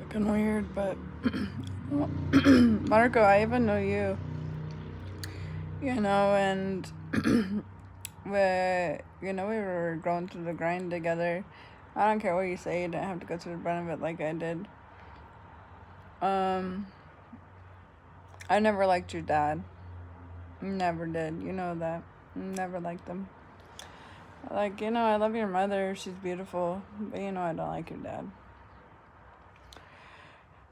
fucking weird, but Marko, I even know you, and we were going through the grind together. I don't care what you say, you didn't have to go through the brunt of it like I did. I never liked your dad. Never did. You know that. Never liked them. I love your mother. She's beautiful. But, I don't like your dad.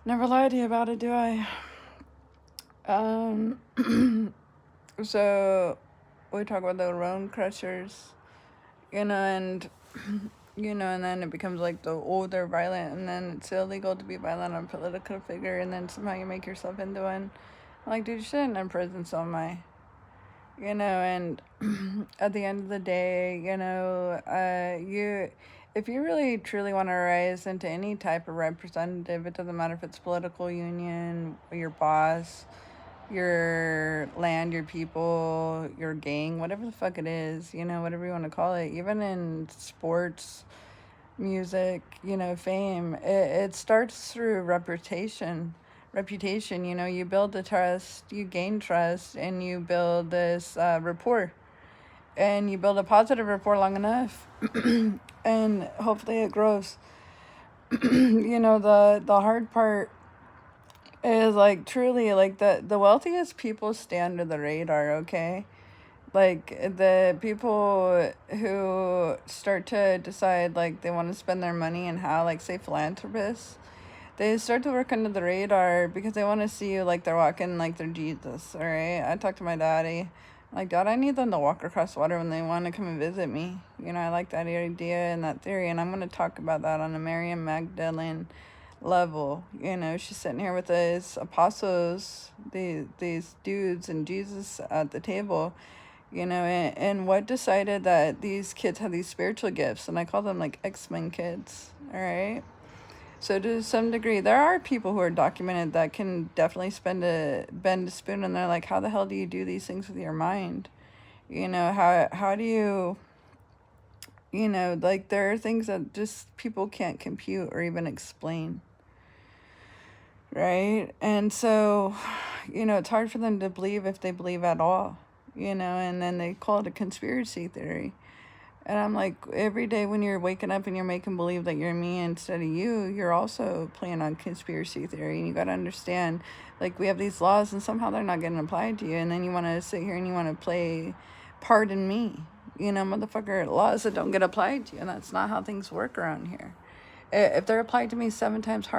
Never lied to you about it, do I? So, we talk about the Roan Crushers, and, and then it becomes like the older violent, and then it's illegal to be violent on a political figure, and then somehow you make yourself into one. I'm like, dude, you shouldn't in prison, so am I. And at the end of the day, if you really truly want to rise into any type of representative, it doesn't matter if it's political union, your boss, your land, your people, your gang, whatever the fuck it is, whatever you want to call it, even in sports, music, fame, it starts through reputation, you build the trust, you gain trust, and you build this rapport, and you build a positive rapport long enough and hopefully it grows. The hard part is like truly like the wealthiest people stay under the radar, okay? Like the people who start to decide like they want to spend their money and how, like, say philanthropists, they start to work under the radar because they want to see you like they're walking like they're Jesus, all right? I talked to my daddy. Like, Dad, I need them to walk across water when they want to come and visit me. I like that idea and that theory, and I'm going to talk about that on a Miriam Magdalene level. She's sitting here with these apostles, these dudes, and Jesus at the table, and what decided that these kids have these spiritual gifts, and I call them like X-Men kids, all right? So to some degree, there are people who are documented that can definitely bend a spoon, and they're like, how the hell do you do these things with your mind? How do you, like, there are things that just people can't compute or even explain, right? And so, it's hard for them to believe if they believe at all, and then they call it a conspiracy theory. And I'm like, every day when you're waking up and you're making believe that you're me instead of you, you're also playing on conspiracy theory. And you got to understand, like, we have these laws and somehow they're not getting applied to you. And then you want to sit here and you want to play pardon me, motherfucker, laws that don't get applied to you. And that's not how things work around here. If they're applied to me 7 times harder,